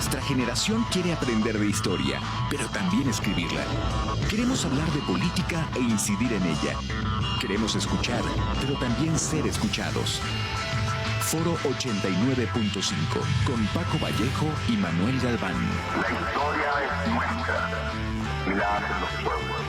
Nuestra generación quiere aprender de historia, pero también escribirla. Queremos hablar de política e incidir en ella. Queremos escuchar, pero también ser escuchados. Foro 89.5, con Paco Vallejo y Manuel Galván. La historia es nuestra y la hacen los pueblos.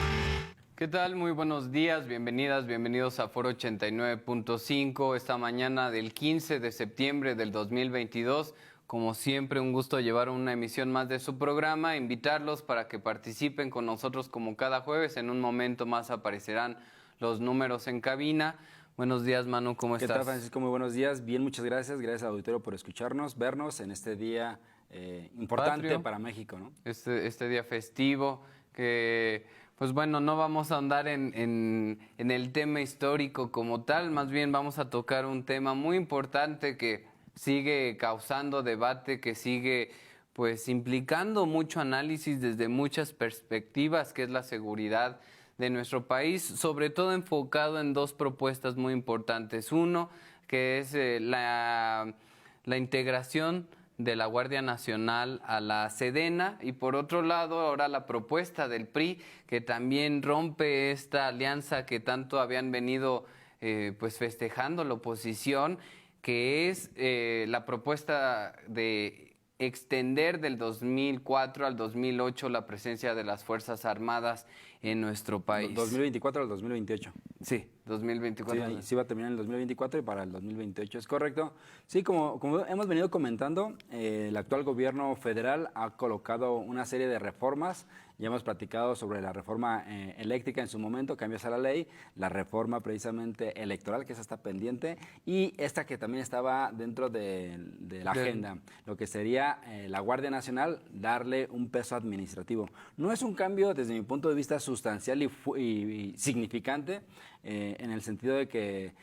¿Qué tal? Muy buenos días, bienvenidas, bienvenidos a Foro 89.5, esta mañana del 15 de septiembre del 2022. Como siempre, un gusto llevar una emisión más de su programa, invitarlos para que participen con nosotros como cada jueves. En un momento más aparecerán los números en cabina. Buenos días, Manu, ¿cómo estás? ¿Qué tal, Francisco? Muy buenos días. Bien, muchas gracias. Gracias al auditorio por escucharnos, vernos en este día importante Patrio, para México, ¿no? Este día festivo que, pues bueno, no vamos a andar en el tema histórico como tal, más bien vamos a tocar un tema muy importante que sigue causando debate, que sigue pues implicando mucho análisis desde muchas perspectivas, que es la seguridad de nuestro país, sobre todo enfocado en dos propuestas muy importantes. Uno, que es la integración de la Guardia Nacional a la Sedena, y por otro lado ahora la propuesta del PRI, que también rompe esta alianza que tanto habían venido pues festejando la oposición, que es la propuesta de extender del 2004 al 2008 la presencia de las Fuerzas Armadas en nuestro país. 2024 al 2028. Sí, 2024. Sí, sí va a terminar en el 2024 y para el 2028, ¿es correcto? Sí, como hemos venido comentando, el actual gobierno federal ha colocado una serie de reformas. Ya hemos platicado sobre la reforma eléctrica en su momento, cambios a la ley, la reforma precisamente electoral, que esa está pendiente, y esta que también estaba dentro de la agenda, lo que sería la Guardia Nacional, darle un peso administrativo. No es un cambio, desde mi punto de vista, sustancial y significante, en el sentido de que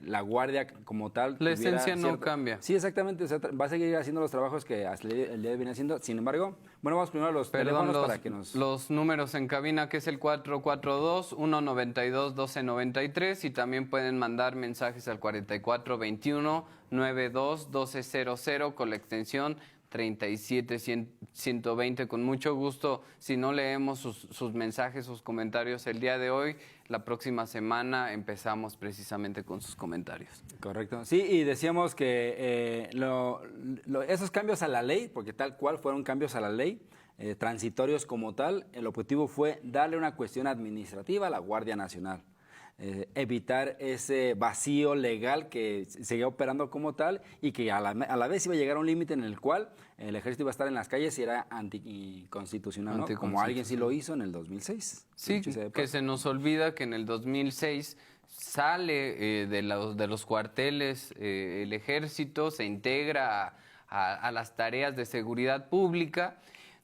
la Guardia como tal... La esencia no cambia. Sí, exactamente, o sea, va a seguir haciendo los trabajos que hasta el día de viene haciendo. Sin embargo, bueno, vamos primero a los teléfonos para que nos... Los números en cabina, que es el 442-192-1293, y también pueden mandar mensajes al 4421-92-1200 con la extensión 37-120. Con mucho gusto, si no leemos sus mensajes, sus comentarios el día de hoy, la próxima semana empezamos precisamente con sus comentarios. Correcto. Sí, y decíamos que esos cambios a la ley, porque tal cual fueron cambios a la ley, transitorios como tal, el objetivo fue darle una cuestión administrativa a la Guardia Nacional. Evitar ese vacío legal que seguía operando como tal y que a la vez iba a llegar a un límite en el cual el ejército iba a estar en las calles y era anticonstitucional, ¿no? Como alguien sí lo hizo en el 2006. Sí, que se nos olvida que en el 2006 sale de los cuarteles el ejército, se integra a las tareas de seguridad pública.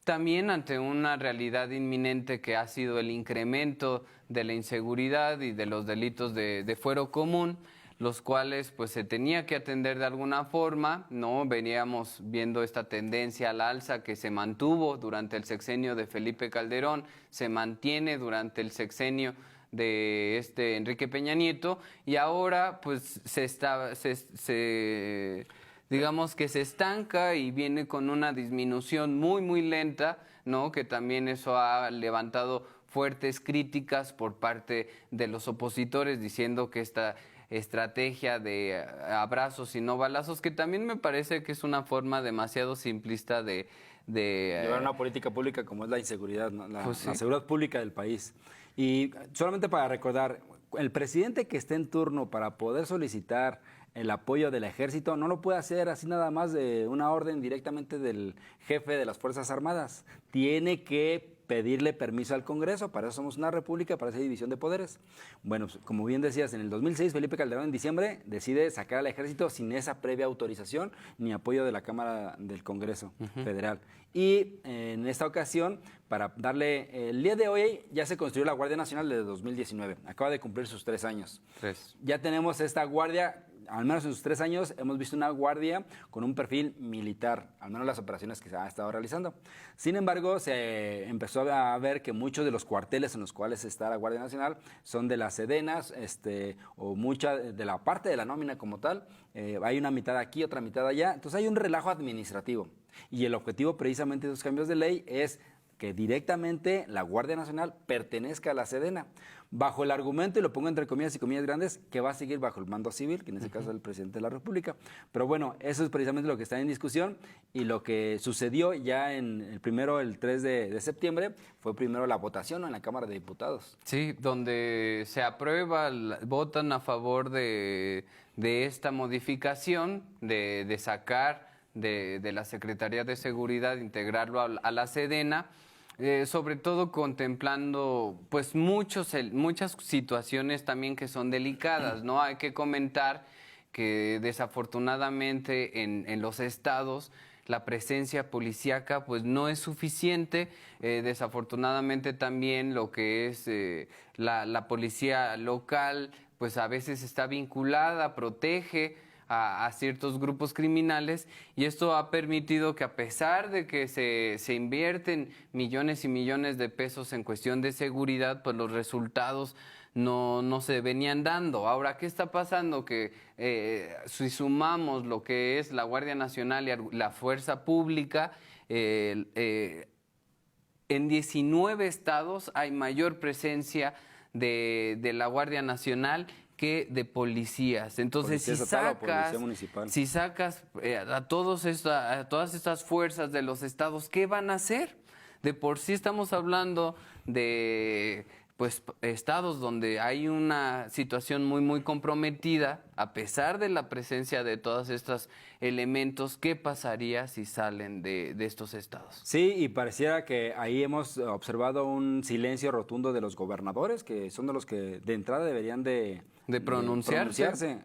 También ante una realidad inminente que ha sido el incremento de la inseguridad y de los delitos de fuero común, los cuales pues se tenía que atender de alguna forma, ¿no? Veníamos viendo esta tendencia al alza que se mantuvo durante el sexenio de Felipe Calderón, se mantiene durante el sexenio de Enrique Peña Nieto, y ahora pues digamos que se estanca y viene con una disminución muy, muy lenta, ¿no? Que también eso ha levantado fuertes críticas por parte de los opositores, diciendo que esta estrategia de abrazos y no balazos, que también me parece que es una forma demasiado simplista de llevar una política pública como es la inseguridad, ¿no? Pues sí. La seguridad pública del país. Y solamente para recordar, el presidente que esté en turno para poder solicitar el apoyo del ejército no lo puede hacer así nada más de una orden directamente del jefe de las Fuerzas Armadas. Tiene que pedirle permiso al Congreso, para eso somos una república, para esa división de poderes. Bueno, pues, como bien decías, en el 2006 Felipe Calderón en diciembre decide sacar al ejército sin esa previa autorización ni apoyo de la Cámara del Congreso Federal. Y en esta ocasión, para darle, el día de hoy ya se construyó la Guardia Nacional de 2019, acaba de cumplir sus 3 años. Ya tenemos esta guardia al menos en sus 3 años, hemos visto una guardia con un perfil militar, al menos las operaciones que se ha estado realizando. Sin embargo, se empezó a ver que muchos de los cuarteles en los cuales está la Guardia Nacional son de las Sedenas, o mucha de la parte de la nómina como tal. Hay una mitad aquí, otra mitad allá. Entonces hay un relajo administrativo. Y el objetivo precisamente de esos cambios de ley es que directamente la Guardia Nacional pertenezca a la Sedena, bajo el argumento, y lo pongo entre comillas y comillas grandes, que va a seguir bajo el mando civil, que en este caso es el presidente de la República. Pero bueno, eso es precisamente lo que está en discusión, y lo que sucedió ya en el 3 de septiembre, fue primero la votación, ¿no?, en la Cámara de Diputados. Sí, donde se aprueba, votan a favor de esta modificación, de sacar de la Secretaría de Seguridad, integrarlo a la Sedena. Sobre todo contemplando pues muchas situaciones también que son delicadas, ¿no? Hay que comentar que desafortunadamente en los estados la presencia policíaca pues no es suficiente. Desafortunadamente también lo que es la policía local pues a veces está vinculada, protege a ciertos grupos criminales, y esto ha permitido que, a pesar de que se invierten millones y millones de pesos en cuestión de seguridad, pues los resultados no se venían dando. Ahora, ¿qué está pasando? Que si sumamos lo que es la Guardia Nacional y la Fuerza Pública, en 19 estados hay mayor presencia de la Guardia Nacional que de policías. Entonces, si sacas a todas estas fuerzas de los estados, ¿qué van a hacer? De por sí estamos hablando de pues estados donde hay una situación muy comprometida, a pesar de la presencia de todos estos elementos. ¿Qué pasaría si salen de estos estados? Sí, y pareciera que ahí hemos observado un silencio rotundo de los gobernadores, que son de los que de entrada deberían de pronunciarse.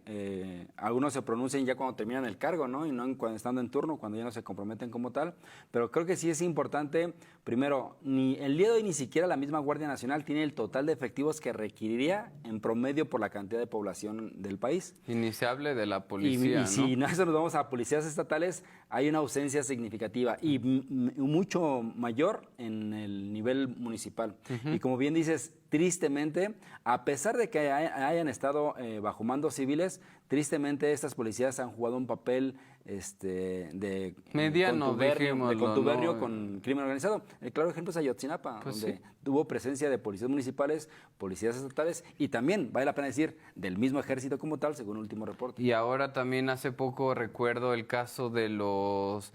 Algunos se pronuncian ya cuando terminan el cargo, ¿no? Y no cuando estando en turno, cuando ya no se comprometen como tal. Pero creo que sí es importante, primero, ni el día de hoy ni siquiera la misma Guardia Nacional tiene el total de efectivos que requeriría en promedio por la cantidad de población del país. Y ni se hable de la policía, ¿no? Si eso nos vamos a policías estatales, hay una ausencia significativa y mucho mayor en el nivel municipal. Y como bien dices, tristemente, a pesar de que hayan estado bajo mandos civiles, tristemente estas policías han jugado un papel de contubernio con crimen organizado. El claro ejemplo es Ayotzinapa, donde tuvo presencia de policías municipales, policías estatales, y también, vale la pena decir, del mismo ejército como tal, según el último reporte. Y ahora también hace poco recuerdo el caso de los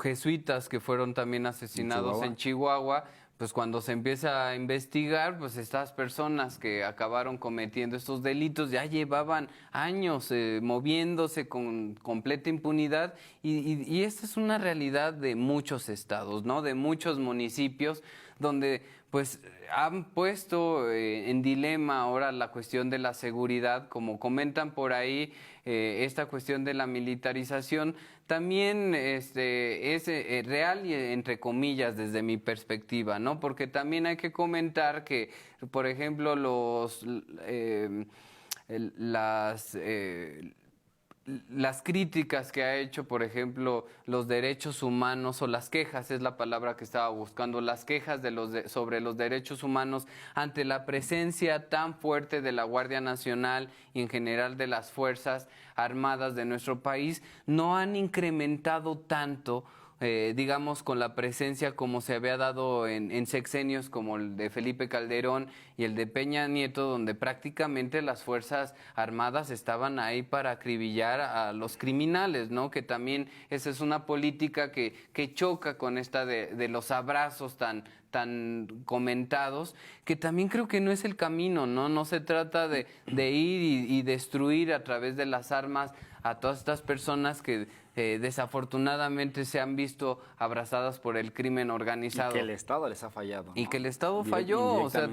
jesuitas que fueron también asesinados en Chihuahua. Pues cuando se empieza a investigar, pues estas personas que acabaron cometiendo estos delitos ya llevaban años moviéndose con completa impunidad, y esta es una realidad de muchos estados, ¿no? De muchos municipios donde pues han puesto en dilema ahora la cuestión de la seguridad, como comentan por ahí, esta cuestión de la militarización también es real, y entre comillas desde mi perspectiva, ¿no? Porque también hay que comentar que, por ejemplo, las críticas que ha hecho, por ejemplo, los derechos humanos, o las quejas, es la palabra que estaba buscando, las quejas sobre los derechos humanos ante la presencia tan fuerte de la Guardia Nacional y en general de las Fuerzas Armadas de nuestro país, no han incrementado tanto, digamos, con la presencia como se había dado en sexenios como el de Felipe Calderón y el de Peña Nieto, donde prácticamente las Fuerzas Armadas estaban ahí para acribillar a los criminales, ¿no? Que también esa es una política que choca con esta de los abrazos tan comentados, que también creo que no es el camino, ¿no? No se trata de ir y destruir a través de las armas a todas estas personas que desafortunadamente se han visto abrazadas por el crimen organizado. Y que el Estado les ha fallado, ¿no? Y que el Estado falló. O sea,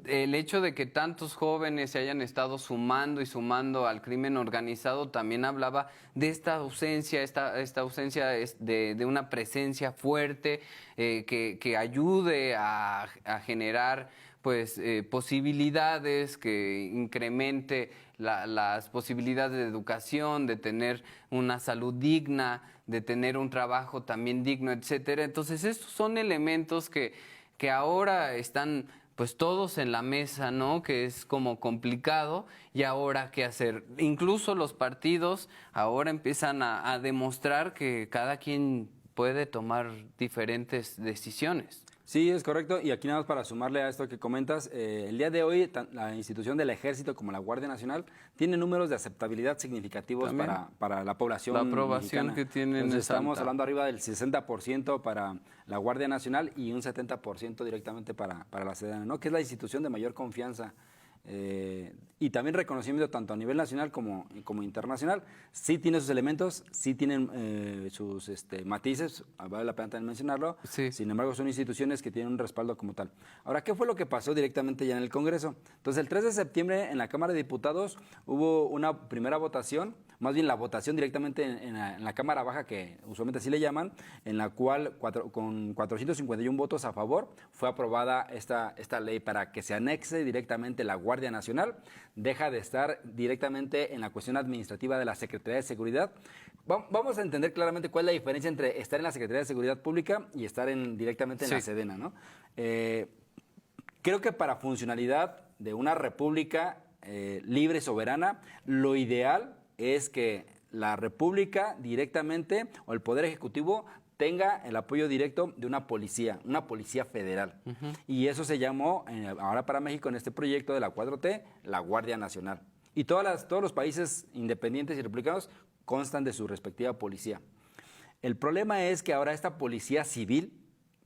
el hecho de que tantos jóvenes se hayan estado sumando al crimen organizado también hablaba de esta ausencia, esta ausencia de una presencia fuerte que ayude a generar pues posibilidades, que incremente las posibilidades de educación, de tener una salud digna, de tener un trabajo también digno, etcétera. Entonces, estos son elementos que ahora están pues todos en la mesa, ¿no? Que es como complicado, y ahora qué hacer. Incluso los partidos ahora empiezan a demostrar que cada quien puede tomar diferentes decisiones. Sí, es correcto. Y aquí nada más para sumarle a esto que comentas, el día de hoy la institución del Ejército como la Guardia Nacional tiene números de aceptabilidad significativos para la población La aprobación mexicana. que tienen Entonces, es estamos alta. hablando arriba del 60% para la Guardia Nacional y un 70% directamente para la Sedena, ¿no? Que es la institución de mayor confianza. Y también reconocimiento tanto a nivel nacional como internacional. Sí tiene sus elementos, sí tienen sus matices, vale la pena también mencionarlo. Sí. Sin embargo, son instituciones que tienen un respaldo como tal. Ahora, ¿qué fue lo que pasó directamente ya en el Congreso? Entonces, el 3 de septiembre en la Cámara de Diputados hubo una primera votación, más bien la votación directamente en la Cámara Baja, que usualmente así le llaman, en la cual con 451 votos a favor fue aprobada esta ley para que se anexe directamente la Guardia Nacional, deja de estar directamente en la cuestión administrativa de la Secretaría de Seguridad. Vamos a entender claramente cuál es la diferencia entre estar en la Secretaría de Seguridad Pública y estar directamente en la Sedena, ¿no? Creo que para funcionalidad de una república libre y soberana, lo ideal es que la república directamente o el Poder Ejecutivo tenga el apoyo directo de una policía federal. Y eso se llamó, ahora para México, en este proyecto de la 4T, la Guardia Nacional. Y todos los países independientes y republicanos constan de su respectiva policía. El problema es que ahora esta policía civil,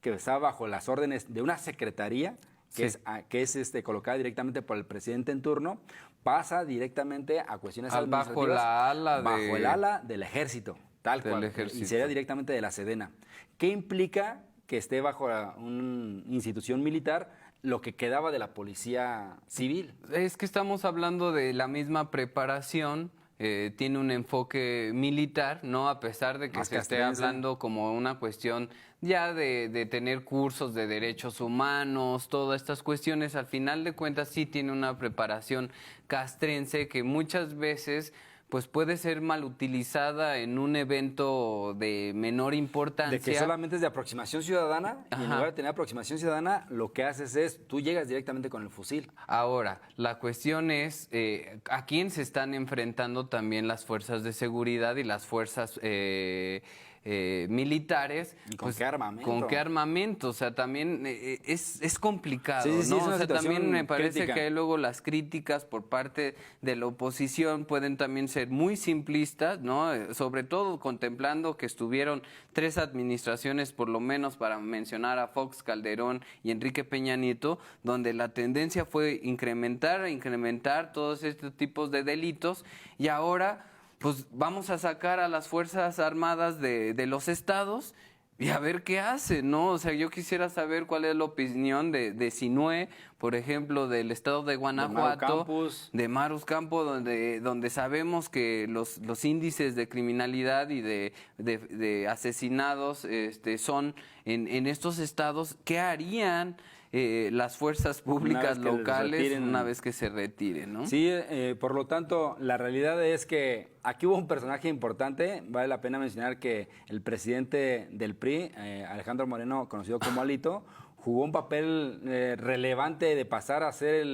que está bajo las órdenes de una secretaría, que es colocada directamente por el presidente en turno, pasa directamente a cuestiones administrativas bajo el ala del ejército, tal cual, y sería directamente de la Sedena. ¿Qué implica que esté bajo una institución militar lo que quedaba de la policía civil? Es que estamos hablando de la misma preparación. Tiene un enfoque militar, ¿no? A pesar de que Más se esté hablando como una cuestión ya de tener cursos de derechos humanos, todas estas cuestiones, al final de cuentas sí tiene una preparación castrense que muchas veces pues puede ser mal utilizada en un evento de menor importancia. De que solamente es de aproximación ciudadana, y en lugar de tener aproximación ciudadana, lo que haces es, tú llegas directamente con el fusil. Ahora, la cuestión es a quién se están enfrentando también las fuerzas de seguridad y las fuerzas militares. ¿Y con qué armamento? ¿Con qué armamento? O sea, también es complicado, sí, ¿no? es una o sea, también me parece crítica. que hay luego las críticas por parte de la oposición pueden también ser muy simplistas, ¿no? Sobre todo contemplando que estuvieron 3 administraciones, por lo menos para mencionar a Fox, Calderón y Enrique Peña Nieto, donde la tendencia fue incrementar todos estos tipos de delitos, y ahora pues vamos a sacar a las Fuerzas Armadas de los estados y a ver qué hacen, ¿no? O sea, yo quisiera saber cuál es la opinión de Sinue, por ejemplo, del estado de Guanajuato, de Marus Campos, donde sabemos que los índices de criminalidad y de asesinados son en estos estados. ¿Qué harían las fuerzas públicas locales una vez que se retiren, ¿no? Sí, por lo tanto, la realidad es que aquí hubo un personaje importante. Vale la pena mencionar que el presidente del PRI, Alejandro Moreno, conocido como Alito, jugó un papel relevante de pasar a ser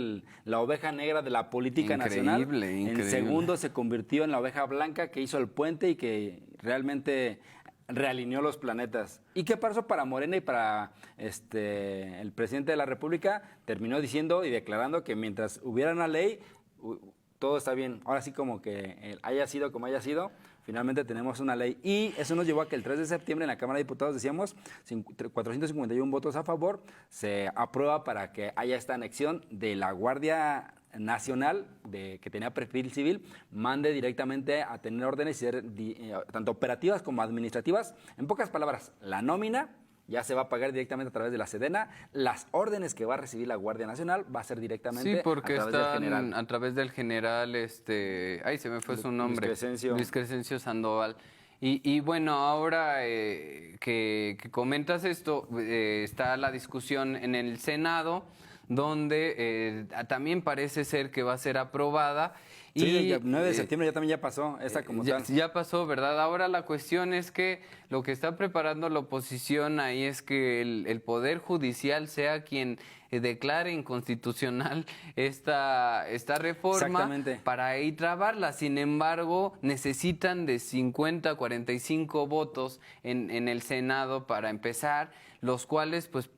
la oveja negra de la política nacional. Increíble. En segundo se convirtió en la oveja blanca que hizo el puente y que realmente realineó los planetas. ¿Y qué pasó para Morena y para el presidente de la República? Terminó diciendo y declarando que mientras hubiera una ley, todo está bien. Ahora sí, como que haya sido como haya sido, finalmente tenemos una ley. Y eso nos llevó a que el 3 de septiembre en la Cámara de Diputados, decíamos, 451 votos a favor, se aprueba para que haya esta anexión de la Guardia Nacional, que tenía perfil civil, mande directamente a tener órdenes y ser tanto operativas como administrativas. En pocas palabras, la nómina ya se va a pagar directamente a través de la Sedena. Las órdenes que va a recibir la Guardia Nacional va a ser directamente a través del general. A través del general, ay, se me fue su nombre. Luis Crescencio Sandoval. Y bueno, ahora que comentas esto, está la discusión en el Senado, donde también parece ser que va a ser aprobada. Sí, el 9 de septiembre ya pasó, esta como tal. Ya pasó, ¿verdad? Ahora la cuestión es que lo que está preparando la oposición ahí es que el Poder Judicial sea quien declare inconstitucional esta reforma para ahí trabarla. Sin embargo, necesitan de 50 a 45 votos en el Senado para empezar, los cuales pues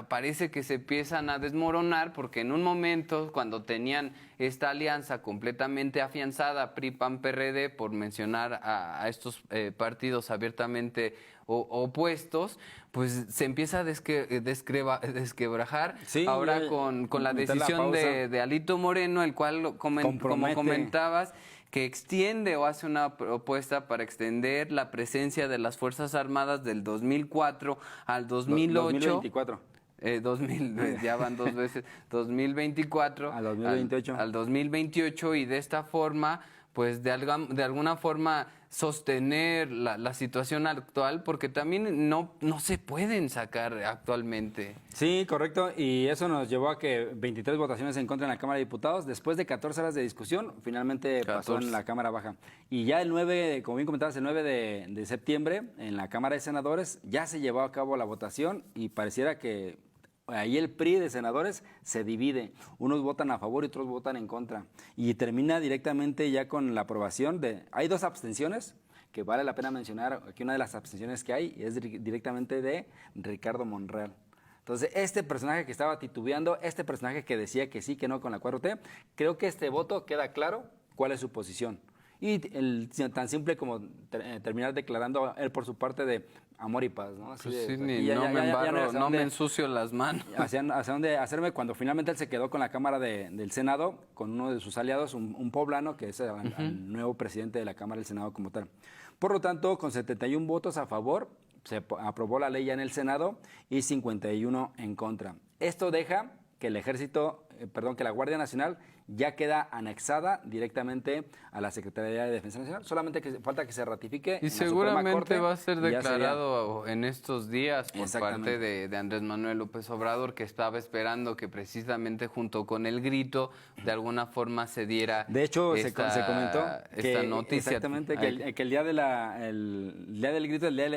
parece que se empiezan a desmoronar porque en un momento cuando tenían esta alianza completamente afianzada, PRI, PAN, PRD, por mencionar a estos partidos abiertamente opuestos, pues se empieza a desquebrajar. Sí, ahora con la decisión de Alito Moreno, el cual, como comentabas, que extiende o hace una propuesta para extender la presencia de las Fuerzas Armadas del 2004 al 2008. 2024. Ya van dos veces, 2024 al 2028. Al 2028, y de esta forma, pues de alguna forma sostener la situación actual, porque también no se pueden sacar actualmente. Sí, correcto, y eso nos llevó a que 23 votaciones en contra en la Cámara de Diputados. Después de 14 horas de discusión, finalmente pasó en la Cámara Baja. Y ya el 9, como bien comentabas, el 9 de septiembre, en la Cámara de Senadores, ya se llevó a cabo la votación y pareciera que ahí el PRI de senadores se divide. Unos votan a favor y otros votan en contra. Y termina directamente ya con la aprobación de... Hay 2 abstenciones, que vale la pena mencionar. Aquí una de las abstenciones que hay es directamente de Ricardo Monreal. Entonces, este personaje que estaba titubeando, este personaje que decía que sí, que no con la 4T, creo que este voto queda claro cuál es su posición. Y tan simple como terminar declarando él por su parte de amor y paz, ¿no? Así pues de, sí, no me ensucio las manos. Hacia dónde hacerme, cuando finalmente él se quedó con la Cámara del Senado, con uno de sus aliados, un poblano, que es el nuevo presidente de la Cámara del Senado como tal. Por lo tanto, con 71 votos a favor, se aprobó la ley ya en el Senado y 51 en contra. Esto deja que que la Guardia Nacional ya queda anexada directamente a la Secretaría de Defensa Nacional. Solamente falta que se ratifique. Y seguramente va a ser declarado en estos días por parte de Andrés Manuel López Obrador, que estaba esperando que precisamente junto con el grito de alguna forma se diera. De hecho, se comentó esta noticia. Exactamente, que el día del grito, el día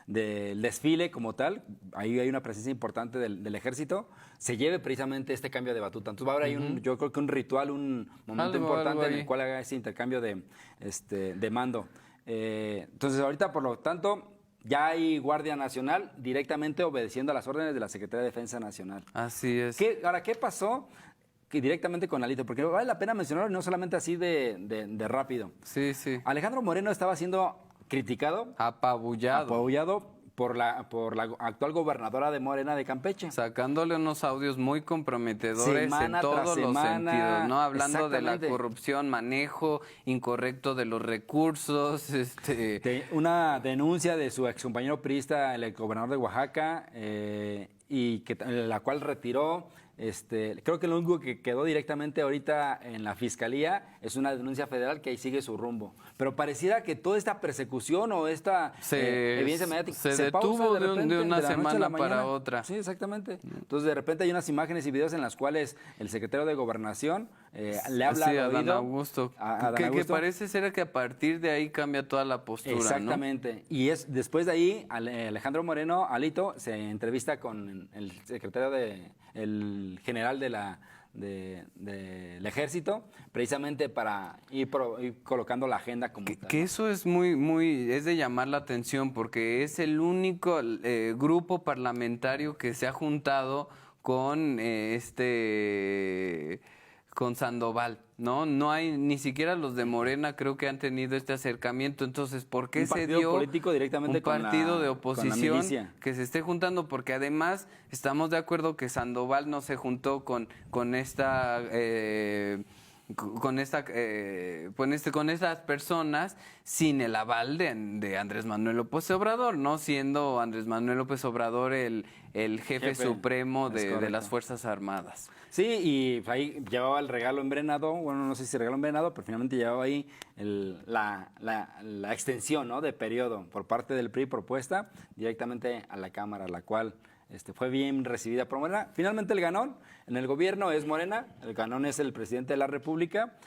del desfile como tal, ahí hay una presencia importante del ejército, se lleve precisamente este cambio de batuta. Entonces va a haber ahí yo creo que un ritual, un momento importante en el cual haga ese intercambio de mando. Entonces ahorita, por lo tanto, ya hay Guardia Nacional directamente obedeciendo a las órdenes de la Secretaría de Defensa Nacional. Así es. Ahora, ¿qué pasó? Que directamente con Alito, porque vale la pena mencionarlo, no solamente así de rápido. Sí, sí. Alejandro Moreno estaba siendo criticado, apabullado por la actual gobernadora de Morena de Campeche. Sacándole unos audios muy comprometedores en todos los sentidos, ¿no? Hablando de la corrupción, manejo incorrecto de los recursos. Una denuncia de su excompañero priista, el gobernador de Oaxaca, y la cual retiró. Creo que lo único que quedó directamente ahorita en la fiscalía es una denuncia federal que ahí sigue su rumbo. Pero pareciera que toda esta persecución o esta evidencia mediática se detuvo de una semana para otra. Sí, exactamente. Entonces, de repente hay unas imágenes y videos en las cuales el secretario de Gobernación le habla a Dan Augusto. Que parece ser que a partir de ahí cambia toda la postura. Exactamente. ¿No? Y después de ahí, Alejandro Moreno, Alito, se entrevista con el secretario el general del ejército, precisamente para ir colocando la agenda como tal. Que eso es es de llamar la atención, porque es el único grupo parlamentario que se ha juntado con con Sandoval, ¿no? No hay, ni siquiera los de Morena creo que han tenido este acercamiento. Entonces, ¿por qué se dio político directamente un partido de oposición con que se esté juntando? Porque además estamos de acuerdo que Sandoval no se juntó con estas personas sin el aval de Andrés Manuel López Obrador, no siendo Andrés Manuel López Obrador el jefe supremo de las Fuerzas Armadas. Sí, y ahí llevaba el regalo envenenado, bueno, no sé si regalo envenenado, pero finalmente llevaba ahí la extensión, ¿no?, de periodo por parte del PRI propuesta directamente a la Cámara, la cual fue bien recibida por Morena. Finalmente el ganón en el gobierno es Morena, el ganón es el presidente de la República.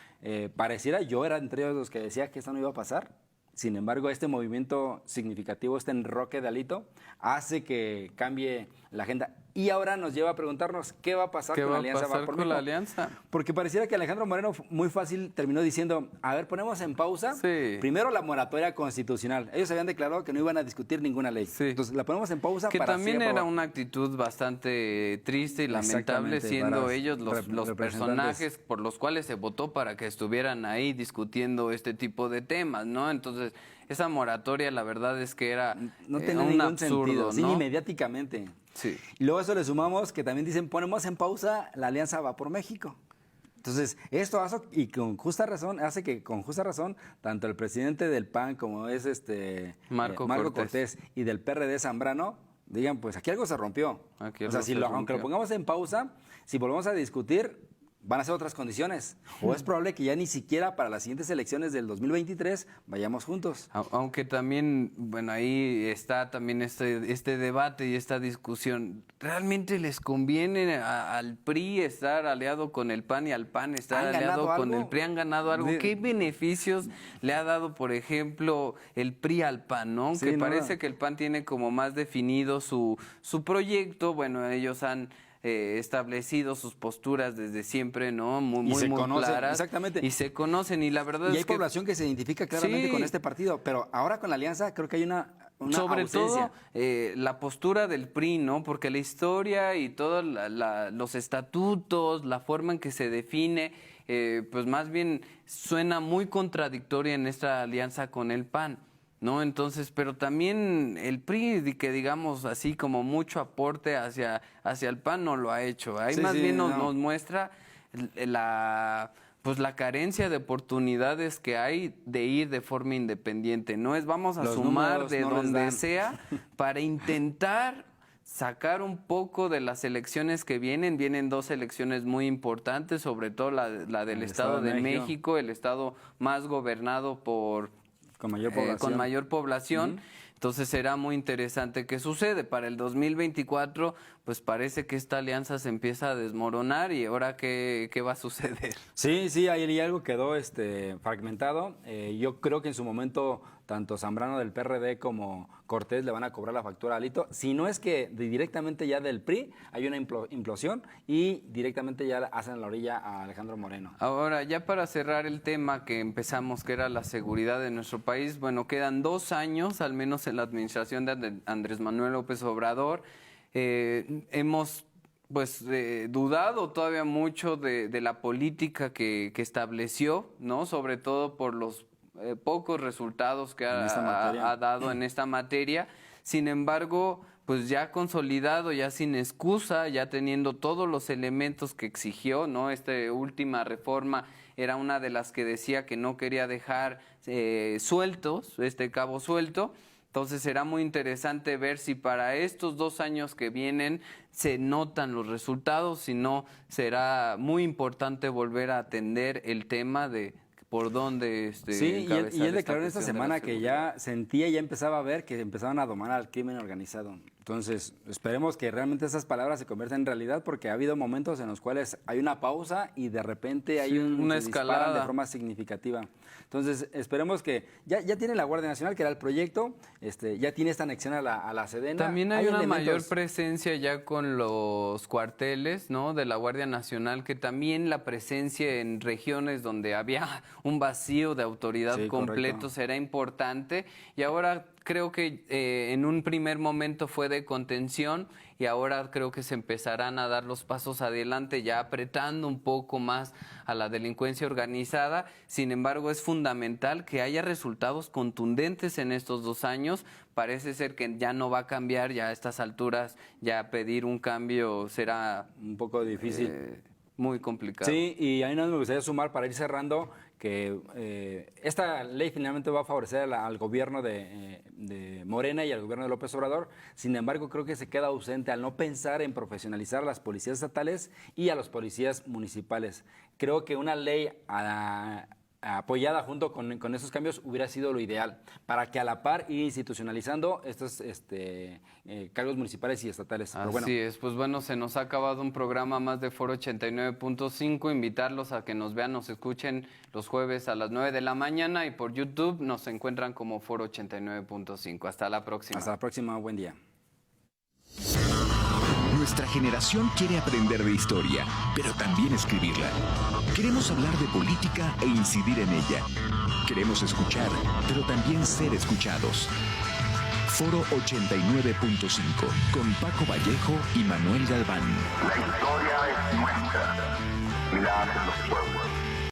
Pareciera, yo era entre ellos los que decía que esto no iba a pasar. Sin embargo, este movimiento significativo, este enroque de Alito, hace que cambie la agenda. Y ahora nos lleva a preguntarnos qué va a pasar con la Alianza Va por con la México. alianza? Porque pareciera que Alejandro Moreno muy fácil terminó diciendo, a ver, ponemos en pausa primero la moratoria constitucional. Ellos habían declarado que no iban a discutir ninguna ley. Sí. Entonces la ponemos en pausa Que para también así era aprobar. una actitud bastante triste y lamentable, Exactamente, siendo para ellos los representantes. personajes por los cuales se votó para que estuvieran ahí discutiendo este tipo de temas, ¿no? Entonces, esa moratoria, la verdad es que era No tenía un ningún absurdo, sentido, sí, ¿no? ni mediáticamente. Sí. Y luego a eso le sumamos que también dicen, ponemos en pausa la Alianza Va por México. Entonces, esto hace, y con justa razón, hace que con justa razón, tanto el presidente del PAN como es Marco Cortés y del PRD Zambrano, digan, pues aquí algo se rompió. Aquí O sea, algo si se aunque lo rompió. pongamos en pausa, si volvemos a discutir, van a ser otras condiciones. O es probable que ya ni siquiera para las siguientes elecciones del 2023 vayamos juntos. Aunque también, bueno, ahí está también este debate y esta discusión. ¿Realmente les conviene al PRI estar aliado con el PAN y al PAN estar ¿Han aliado ganado con algo? el PRI? ¿Han ganado algo? ¿Qué beneficios le ha dado, por ejemplo, el PRI al PAN, no? Sí, Que no. parece que el PAN tiene como más definido su proyecto. Bueno, ellos han establecido sus posturas desde siempre, ¿no? Muy se conocen, claras. exactamente. Y se conocen, y la verdad Y es hay que población que se identifica claramente Sí. con este partido, pero ahora con la alianza creo que hay una sobre ausencia. todo la postura del PRI, ¿no? Porque la historia y todos los estatutos, la forma en que se define, pues más bien suena muy contradictoria en esta alianza con el PAN, ¿no? Entonces, pero también el PRI, que digamos así como mucho aporte hacia el PAN no lo ha hecho. Ahí Sí, más sí, bien no. nos muestra pues la carencia de oportunidades que hay de ir de forma independiente. No es vamos a Los sumar números de no les donde dan. sea para intentar sacar un poco de las elecciones que vienen. Vienen dos elecciones muy importantes, sobre todo la del El Estado de México, el estado más gobernado Con mayor población. con mayor población. Entonces será muy interesante qué sucede. Para el 2024, pues parece que esta alianza se empieza a desmoronar y ahora qué va a suceder. Sí, ahí algo quedó fragmentado. Yo creo que en su momento tanto Zambrano del PRD como Cortés le van a cobrar la factura a Alito. Si no es que directamente ya del PRI hay una implosión y directamente ya hacen la orilla a Alejandro Moreno. Ahora, ya para cerrar el tema que empezamos, que era la seguridad de nuestro país, bueno, quedan 2 años, al menos en la administración de Andrés Manuel López Obrador. Hemos dudado todavía mucho de la política que estableció, ¿no? Sobre todo por los pocos resultados que En esta materia. ha dado en esta materia. Sin embargo, pues ya consolidado, ya sin excusa, ya teniendo todos los elementos que exigió, ¿no? Esta última reforma era una de las que decía que no quería dejar sueltos, este cabo suelto. Entonces será muy interesante ver si para estos 2 años que vienen se notan los resultados, si no será muy importante volver a atender el tema de por dónde Sí, y encabezar él declaró en esta cuestión de la semana que seguridad. ya sentía y ya empezaba a ver que empezaban a domar al crimen organizado. Entonces, esperemos que realmente esas palabras se conviertan en realidad, porque ha habido momentos en los cuales hay una pausa y de repente hay una se disparan escalada de forma significativa. Entonces, esperemos que ya tiene la Guardia Nacional, que era el proyecto, ya tiene esta anexión a la Sedena. También hay una elementos. mayor presencia ya con los cuarteles, ¿no? De la Guardia Nacional, que también la presencia en regiones donde había un vacío de autoridad Sí, completo correcto. será importante. Y ahora creo que en un primer momento fue de contención y ahora creo que se empezarán a dar los pasos adelante, ya apretando un poco más a la delincuencia organizada. Sin embargo, es fundamental que haya resultados contundentes en estos 2 años. Parece ser que ya no va a cambiar, ya a estas alturas ya pedir un cambio será Un poco difícil. muy complicado. Sí, y ahí nos me gustaría sumar para ir cerrando que esta ley finalmente va a favorecer al gobierno de Morena y al gobierno de López Obrador. Sin embargo, creo que se queda ausente al no pensar en profesionalizar a las policías estatales y a los policías municipales. Creo que una ley apoyada junto con esos cambios hubiera sido lo ideal, para que a la par ir institucionalizando estos cargos municipales y estatales. Pero bueno, Así es, pues bueno, se nos ha acabado un programa más de Foro 89.5, invitarlos a que nos vean, nos escuchen los jueves a las 9 de la mañana y por YouTube nos encuentran como Foro 89.5. Hasta la próxima. hasta la próxima, buen día. Nuestra generación quiere aprender de historia, pero también escribirla. Queremos hablar de política e incidir en ella. Queremos escuchar, pero también ser escuchados. Foro 89.5, con Paco Vallejo y Manuel Galván. La historia es nuestra y la hacen los pueblos.